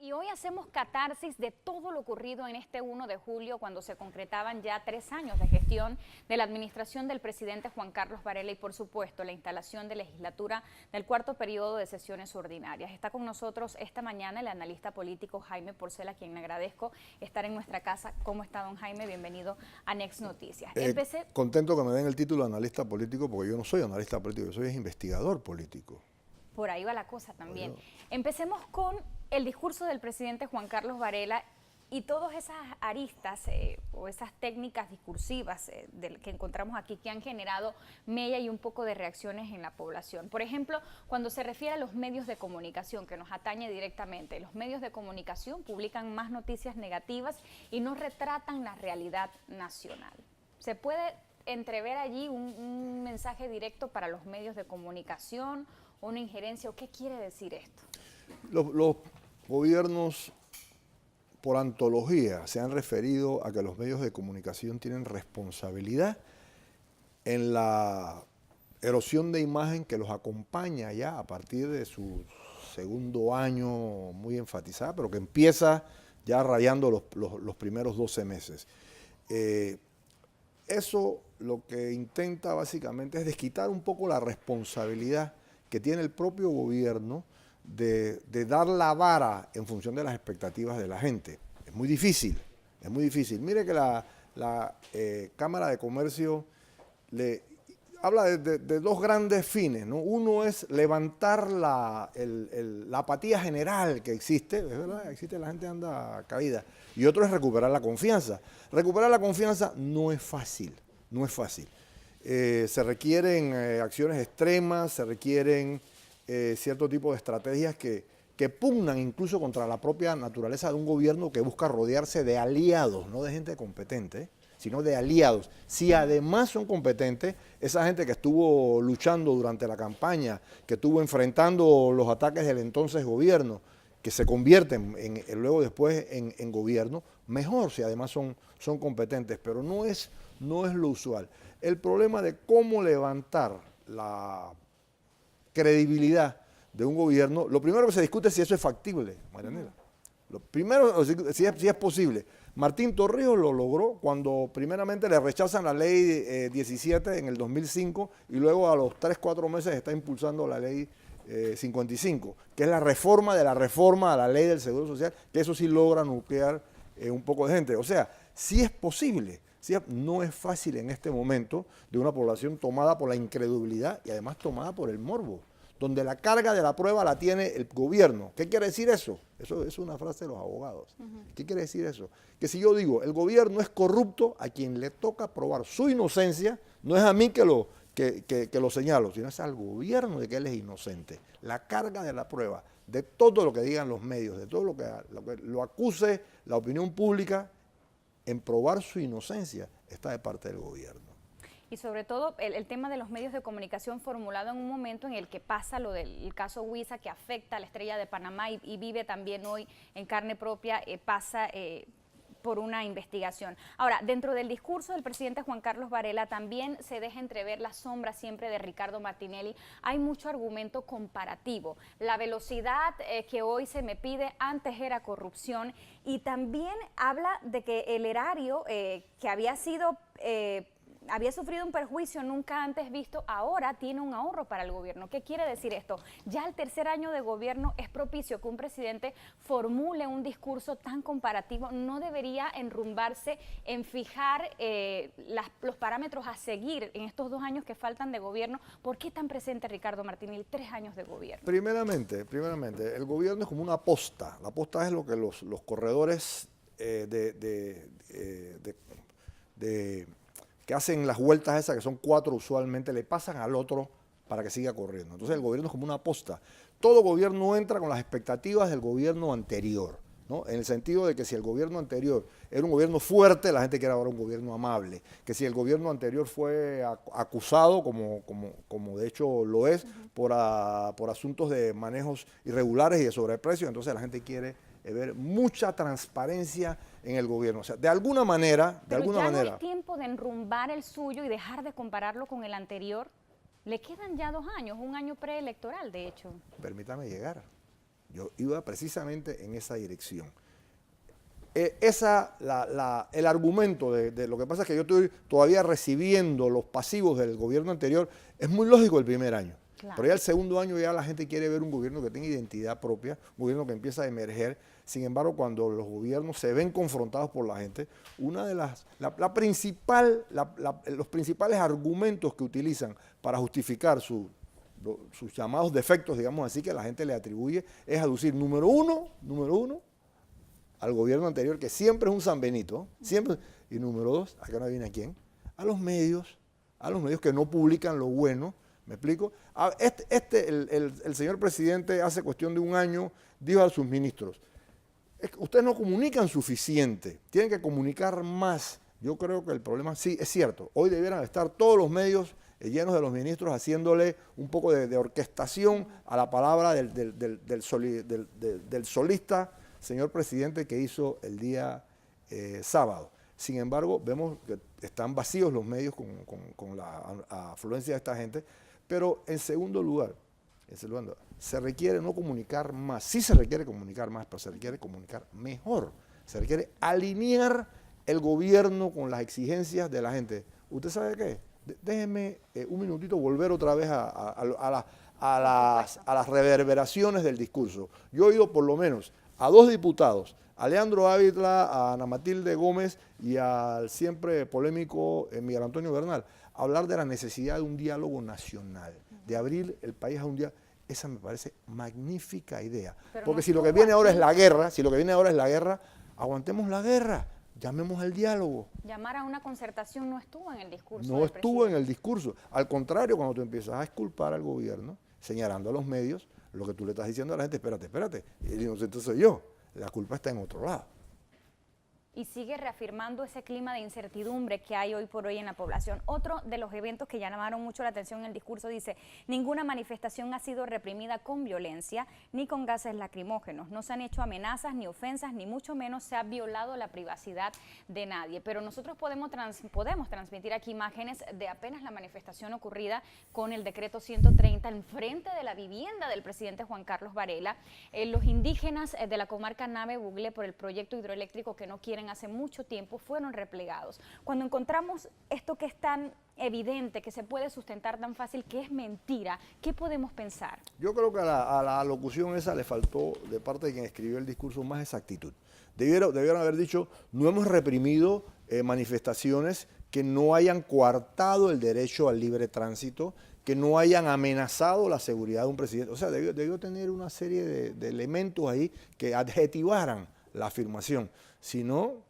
Y hoy hacemos catarsis de todo lo ocurrido en este 1 de julio, cuando se concretaban ya 3 años de gestión de la administración del presidente Juan Carlos Varela y, por supuesto, la instalación de legislatura del cuarto periodo de sesiones ordinarias. Está con nosotros esta mañana el analista político Jaime Porcel, a quien le agradezco estar en nuestra casa. ¿Cómo está, don Jaime? Bienvenido a Next Noticias. Contento que me den el título de analista político, porque yo no soy analista político, yo soy investigador político. Por ahí va la cosa también. Empecemos con el discurso del presidente Juan Carlos Varela y todas esas aristas o esas técnicas discursivas que encontramos aquí que han generado mella y un poco de reacciones en la población. Por ejemplo, cuando se refiere a los medios de comunicación, que nos atañe directamente, los medios de comunicación publican más noticias negativas y no retratan la realidad nacional. ¿Se puede entrever allí un mensaje directo para los medios de comunicación, una injerencia, o qué quiere decir esto? Los gobiernos, por antología, se han referido a que los medios de comunicación tienen responsabilidad en la erosión de imagen que los acompaña ya a partir de su segundo año muy enfatizada, pero que empieza ya rayando los primeros 12 meses. Eso lo que intenta básicamente es desquitar un poco la responsabilidad que tiene el propio gobierno de dar la vara en función de las expectativas de la gente. Es muy difícil, es muy difícil. Mire que la Cámara de Comercio habla de dos grandes fines, ¿no? Uno es levantar la apatía general que existe, es verdad, existe, la gente anda caída, y otro es recuperar la confianza. Recuperar la confianza no es fácil, no es fácil. Se requieren acciones extremas, se requieren cierto tipo de estrategias que pugnan incluso contra la propia naturaleza de un gobierno que busca rodearse de aliados, no de gente competente, sino de aliados. Si además son competentes, esa gente que estuvo luchando durante la campaña, que estuvo enfrentando los ataques del entonces gobierno, que se convierten luego después en gobierno, mejor si además son competentes, pero no es lo usual. El problema de cómo levantar la credibilidad de un gobierno, lo primero que se discute es si eso es factible, Marianela. Lo primero, si es posible. Martín Torrijos lo logró cuando primeramente le rechazan la ley 17 en el 2005 y luego a los 3-4 meses está impulsando la ley 55, que es la reforma de la reforma a la ley del Seguro Social, que eso sí logra nuclear un poco de gente. O sea, sí es posible. Sí, no es fácil en este momento de una población tomada por la incredulidad y además tomada por el morbo, donde la carga de la prueba la tiene el gobierno. ¿Qué quiere decir eso? Eso es una frase de los abogados. ¿Qué quiere decir eso? Que si yo digo, el gobierno es corrupto, a quien le toca probar su inocencia, no es a mí que lo señalo, sino es al gobierno de que él es inocente. La carga de la prueba, de todo lo que digan los medios, de todo lo que lo acuse la opinión pública, en probar su inocencia, está de parte del gobierno. Y sobre todo el tema de los medios de comunicación formulado en un momento en el que pasa lo del caso Huiza, que afecta a la Estrella de Panamá y vive también hoy en carne propia, pasa por una investigación. Ahora, dentro del discurso del presidente Juan Carlos Varela también se deja entrever la sombra siempre de Ricardo Martinelli. Hay mucho argumento comparativo. La velocidad que hoy se me pide antes era corrupción, y también habla de que el erario que había sido había sufrido un perjuicio nunca antes visto, ahora tiene un ahorro para el gobierno. ¿Qué quiere decir esto? Ya el tercer año de gobierno es propicio que un presidente formule un discurso tan comparativo. No debería enrumbarse en fijar los parámetros a seguir en estos 2 años que faltan de gobierno. ¿Por qué tan presente Ricardo Martinelli 3 años de gobierno? Primeramente, el gobierno es como una posta. La posta es lo que los corredores que hacen las vueltas esas, que son 4 usualmente, le pasan al otro para que siga corriendo. Entonces el gobierno es como una posta. Todo gobierno entra con las expectativas del gobierno anterior, ¿no? En el sentido de que si el gobierno anterior era un gobierno fuerte, la gente quiere ahora un gobierno amable. Que si el gobierno anterior fue acusado, como de hecho lo es, por asuntos de manejos irregulares y de sobreprecio, entonces la gente quiere ver mucha transparencia en el gobierno. O sea, de alguna manera... Pero ya no es tiempo de enrumbar el suyo y dejar de compararlo con el anterior. Le quedan ya 2 años, un año preelectoral, de hecho. Permítame llegar. Yo iba precisamente en esa dirección. El argumento de lo que pasa es que yo estoy todavía recibiendo los pasivos del gobierno anterior, es muy lógico el primer año. Claro. Pero ya el segundo año ya la gente quiere ver un gobierno que tenga identidad propia, un gobierno que empieza a emerger. Sin embargo, cuando los gobiernos se ven confrontados por la gente, los principales argumentos que utilizan para justificar sus llamados defectos, digamos así, que la gente le atribuye, es aducir, número uno, al gobierno anterior, que siempre es un San Benito, siempre, y número dos, acá no viene a quién, a los medios que no publican lo bueno. ¿Me explico? El señor presidente hace cuestión de un año dijo a sus ministros, ustedes no comunican suficiente, tienen que comunicar más. Yo creo que el problema, sí, es cierto, hoy debieran estar todos los medios llenos de los ministros haciéndole un poco de orquestación a la palabra del solista señor presidente que hizo el día sábado. Sin embargo, vemos que están vacíos los medios con la afluencia de esta gente. Pero en segundo lugar, se requiere no comunicar más, sí se requiere comunicar más, pero se requiere comunicar mejor. Se requiere alinear el gobierno con las exigencias de la gente. ¿Usted sabe qué? Déjeme un minutito volver otra vez a las reverberaciones del discurso. Yo he oído por lo menos a dos diputados, a Leandro Ávila, a Ana Matilde Gómez y al siempre polémico Miguel Antonio Bernal, hablar de la necesidad de un diálogo nacional, de abrir el país a un diálogo. Esa me parece magnífica idea. Porque si lo que viene ahora es la guerra, aguantemos la guerra, llamemos al diálogo. Llamar a una concertación no estuvo en el discurso. No estuvo en el discurso. Al contrario, cuando tú empiezas a exculpar al gobierno, señalando a los medios, lo que tú le estás diciendo a la gente, espérate, el inocente soy yo, la culpa está en otro lado. Y sigue reafirmando ese clima de incertidumbre que hay hoy por hoy en la población. Otro de los eventos que llamaron mucho la atención en el discurso dice, ninguna manifestación ha sido reprimida con violencia ni con gases lacrimógenos. No se han hecho amenazas ni ofensas, ni mucho menos se ha violado la privacidad de nadie. Pero nosotros podemos transmitir aquí imágenes de apenas la manifestación ocurrida con el decreto 130 en frente de la vivienda del presidente Juan Carlos Varela. Los indígenas de la comarca Nave-Bugle por el proyecto hidroeléctrico que no quieren hace mucho tiempo fueron replegados. Cuando encontramos esto que es tan evidente, que se puede sustentar tan fácil, que es mentira, ¿qué podemos pensar? Yo creo que a la locución esa le faltó, de parte de quien escribió el discurso, más exactitud. Debieron haber dicho, no hemos reprimido manifestaciones que no hayan coartado el derecho al libre tránsito, que no hayan amenazado la seguridad de un presidente. O sea, debió tener una serie de elementos ahí que adjetivaran la afirmación. Si no,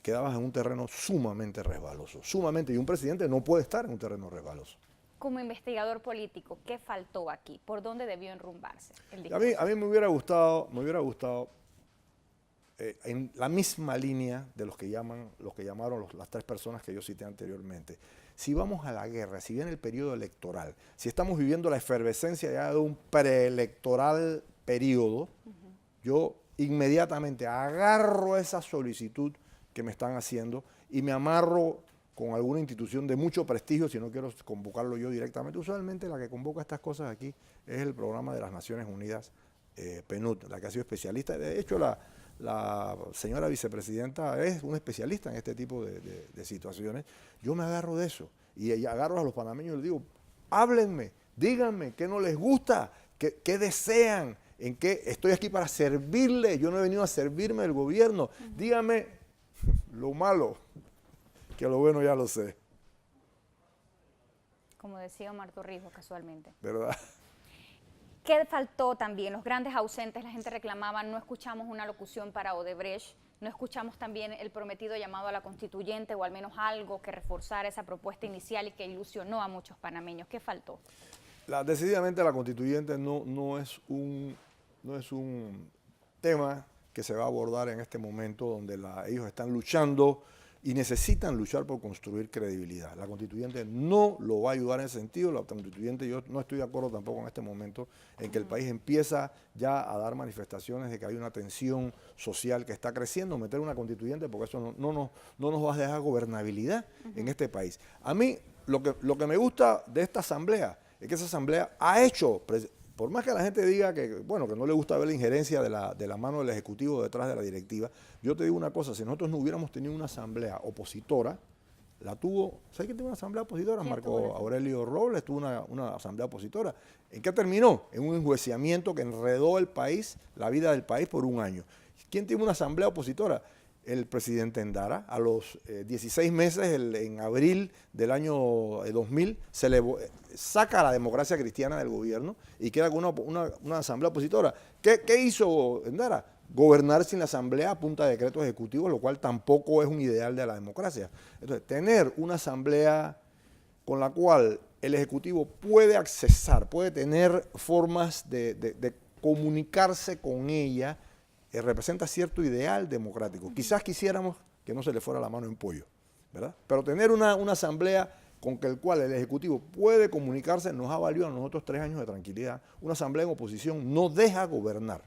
quedabas en un terreno sumamente resbaloso, sumamente, y un presidente no puede estar en un terreno resbaloso. Como investigador político, ¿qué faltó aquí? ¿Por dónde debió enrumbarse el discurso? A mí me hubiera gustado en la misma línea de los que llamaron las tres personas que yo cité anteriormente. Si vamos a la guerra, si viene el periodo electoral, si estamos viviendo la efervescencia ya de un preelectoral periodo, yo inmediatamente agarro esa solicitud que me están haciendo y me amarro con alguna institución de mucho prestigio, si no quiero convocarlo yo directamente. Usualmente la que convoca estas cosas aquí es el programa de las Naciones Unidas, PNUD, la que ha sido especialista. De hecho, la señora vicepresidenta es una especialista en este tipo de situaciones. Yo me agarro de eso y agarro a los panameños y les digo, háblenme, díganme qué no les gusta, qué desean, en qué estoy aquí para servirle, yo no he venido a servirme del gobierno. Dígame lo malo, que lo bueno ya lo sé. Como decía Omar Torrijos casualmente. ¿Verdad? ¿Qué faltó también? Los grandes ausentes, la gente reclamaba, no escuchamos una locución para Odebrecht, no escuchamos también el prometido llamado a la constituyente o al menos algo que reforzara esa propuesta inicial y que ilusionó a muchos panameños. ¿Qué faltó? Decididamente la constituyente no es un tema que se va a abordar en este momento donde ellos están luchando y necesitan luchar por construir credibilidad. La constituyente no lo va a ayudar en ese sentido. La constituyente, yo no estoy de acuerdo tampoco en este momento en que el país empieza ya a dar manifestaciones de que hay una tensión social que está creciendo. Meter una constituyente porque eso no nos va a dejar gobernabilidad en este país. A mí lo que me gusta de esta asamblea es que esa asamblea ha hecho por más que la gente diga que, bueno, que no le gusta ver la injerencia de la mano del Ejecutivo detrás de la directiva, yo te digo una cosa, si nosotros no hubiéramos tenido una asamblea opositora, la tuvo, ¿sabes quién tuvo una asamblea opositora? ¿Quién Marco tuvo Aurelio Robles tuvo una asamblea opositora. ¿En qué terminó? En un enjuiciamiento que enredó el país, la vida del país por un año. ¿Quién tuvo una asamblea opositora? El presidente Endara. A los 16 meses, en abril del año 2000, saca a la democracia cristiana del gobierno y queda con una asamblea opositora. ¿Qué hizo Endara? Gobernar sin la asamblea a punta de decretos ejecutivos, lo cual tampoco es un ideal de la democracia. Entonces, tener una asamblea con la cual el ejecutivo puede accesar, puede tener formas de comunicarse con ella, representa cierto ideal democrático. Quizás quisiéramos que no se le fuera la mano en pollo, ¿verdad? Pero tener una asamblea con el cual el Ejecutivo puede comunicarse nos ha valido a nosotros 3 años de tranquilidad. Una asamblea en oposición no deja gobernar.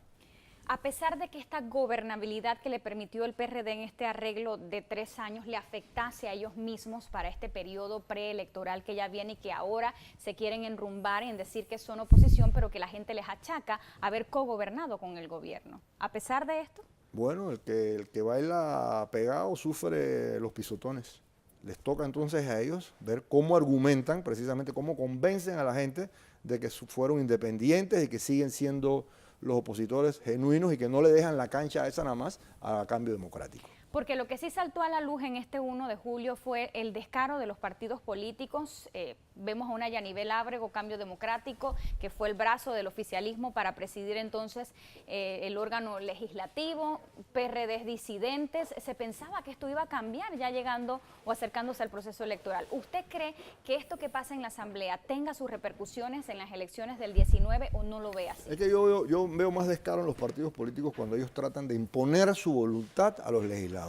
A pesar de que esta gobernabilidad que le permitió el PRD en este arreglo de 3 años le afectase a ellos mismos para este periodo preelectoral que ya viene y que ahora se quieren enrumbar en decir que son oposición, pero que la gente les achaca haber cogobernado con el gobierno. A pesar de esto. Bueno, el que baila pegado sufre los pisotones. Les toca entonces a ellos ver cómo argumentan, precisamente cómo convencen a la gente de que fueron independientes y que siguen siendo los opositores genuinos y que no le dejan la cancha esa nada más a cambio democrático. Porque lo que sí saltó a la luz en este 1 de julio fue el descaro de los partidos políticos. Vemos a una Yanibel Ábrego, Cambio Democrático, que fue el brazo del oficialismo para presidir entonces el órgano legislativo, PRD disidentes. Se pensaba que esto iba a cambiar ya llegando o acercándose al proceso electoral. ¿Usted cree que esto que pasa en la Asamblea tenga sus repercusiones en las elecciones del 19 o no lo ve así? Es que yo veo más descaro en los partidos políticos cuando ellos tratan de imponer su voluntad a los legisladores.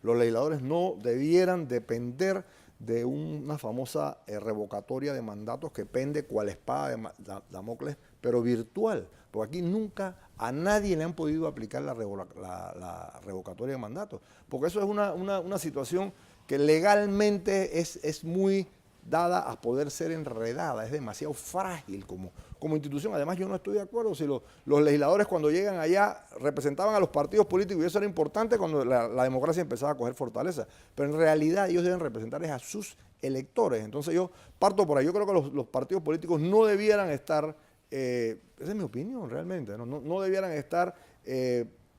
Los legisladores no debieran depender de una famosa revocatoria de mandatos que pende cual espada de Damocles, pero virtual, porque aquí nunca a nadie le han podido aplicar la revocatoria de mandatos, porque eso es una situación que legalmente es muy dada a poder ser enredada, es demasiado frágil como institución. Además, yo no estoy de acuerdo si los legisladores cuando llegan allá representaban a los partidos políticos y eso era importante cuando la democracia empezaba a coger fortaleza, pero en realidad ellos deben representar a sus electores. Entonces yo parto por ahí, yo creo que los partidos políticos no debieran estar, esa es mi opinión realmente, no debieran estar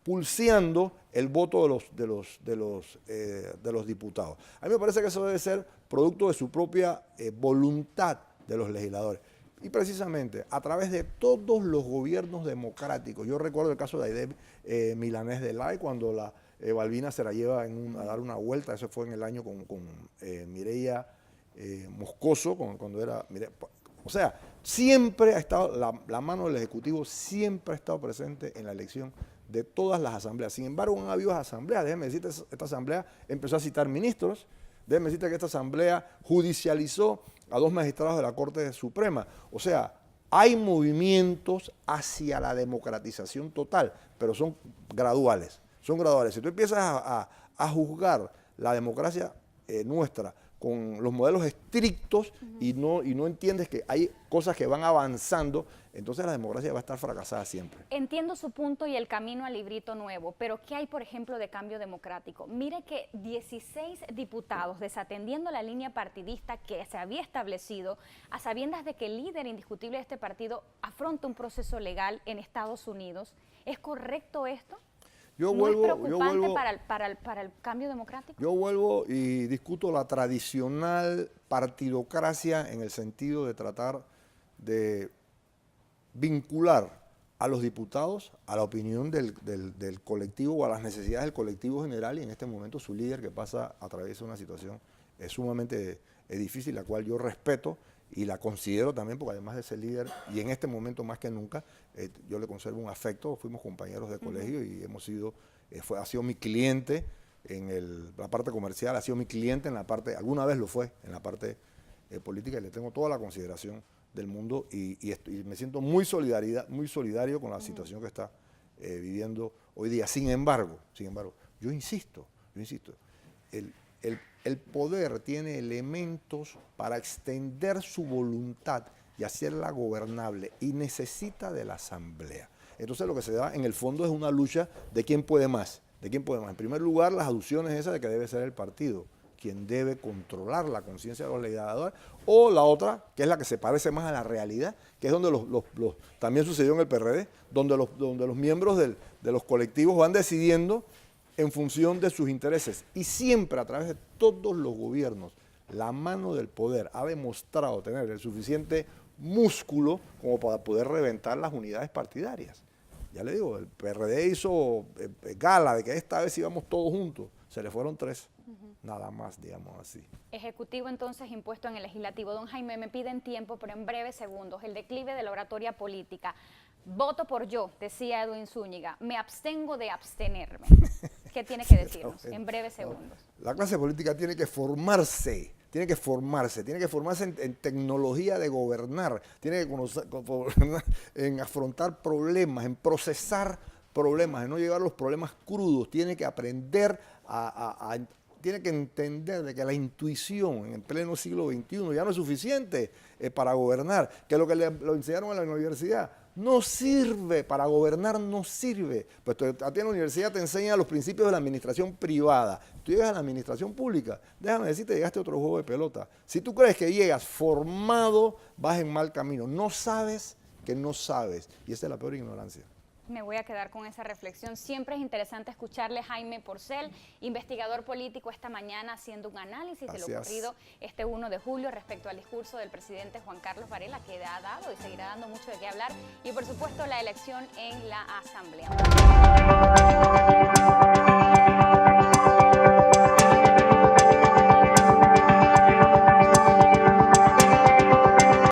pulseando el voto de los diputados. A mí me parece que eso debe ser producto de su propia voluntad de los legisladores. Y precisamente a través de todos los gobiernos democráticos, yo recuerdo el caso de Aidé Milanés de Lay, cuando Balbina se la lleva a dar una vuelta, eso fue en el año con Mireya Moscoso, cuando era... O sea, siempre ha estado, la mano del Ejecutivo siempre ha estado presente en la elección de todas las asambleas. Sin embargo, han habido asambleas. Déjeme decirte, esta asamblea empezó a citar ministros. Déjeme decirte que esta asamblea judicializó a 2 magistrados de la Corte Suprema. O sea, hay movimientos hacia la democratización total, pero son graduales. Son graduales. Si tú empiezas a juzgar la democracia nuestra con los modelos estrictos y no entiendes que hay cosas que van avanzando, entonces la democracia va a estar fracasada siempre. Entiendo su punto y el camino al librito nuevo, pero ¿qué hay, por ejemplo, de Cambio Democrático? Mire que 16 diputados, desatendiendo la línea partidista que se había establecido, a sabiendas de que el líder indiscutible de este partido afronta un proceso legal en Estados Unidos, ¿es correcto esto? ¿No es preocupante para el Cambio Democrático? Yo vuelvo y discuto la tradicional partidocracia en el sentido de tratar de vincular a los diputados a la opinión del colectivo o a las necesidades del colectivo general, y en este momento su líder, que pasa a través de una situación sumamente difícil, la cual yo respeto y la considero también, porque además de ser líder, y en este momento más que nunca, yo le conservo un afecto. Fuimos compañeros de colegio y hemos sido, ha sido mi cliente en la parte comercial, ha sido mi cliente en la parte, alguna vez lo fue, en la parte política, y le tengo toda la consideración del mundo y me siento muy solidario con la situación que está viviendo hoy día. Sin embargo, yo insisto, el poder tiene elementos para extender su voluntad y hacerla gobernable y necesita de la Asamblea. Entonces lo que se da en el fondo es una lucha de quién puede más, de quién puede más. En primer lugar, las aducciones esas de que debe ser el partido quien debe controlar la conciencia de los legisladores, o la otra, que es la que se parece más a la realidad, que es donde también sucedió en el PRD, donde los miembros de los colectivos van decidiendo en función de sus intereses. Y siempre a través de todos los gobiernos, la mano del poder ha demostrado tener el suficiente músculo como para poder reventar las unidades partidarias. Ya le digo, el PRD hizo gala de que esta vez íbamos todos juntos, se le fueron 3. Nada más, digamos así. Ejecutivo entonces impuesto en el legislativo. Don Jaime, me piden tiempo, pero en breves segundos. El declive de la oratoria política. Voto por yo, decía Edwin Zúñiga. Me abstengo de abstenerme. ¿Qué tiene que decirnos en breves segundos? La clase política tiene que formarse. Tiene que formarse en tecnología de gobernar, tiene que gobernar en afrontar problemas, en procesar problemas, en no llevar los problemas crudos, tiene que aprender tiene que entender de que la intuición en el pleno siglo XXI ya no es suficiente para gobernar, que lo que lo enseñaron en la universidad no sirve, para gobernar no sirve. Pues a ti en la universidad te enseñan los principios de la administración privada. Tú llegas a la administración pública, déjame decirte, llegaste a otro juego de pelota. Si tú crees que llegas formado, vas en mal camino. No sabes que no sabes. Y esa es la peor ignorancia. Me voy a quedar con esa reflexión. Siempre es interesante escucharle. Jaime Porcel, investigador político, esta mañana haciendo un análisis de lo ocurrido este 1 de julio respecto al discurso del presidente Juan Carlos Varela, que ha dado y seguirá dando mucho de qué hablar, y por supuesto la elección en la Asamblea.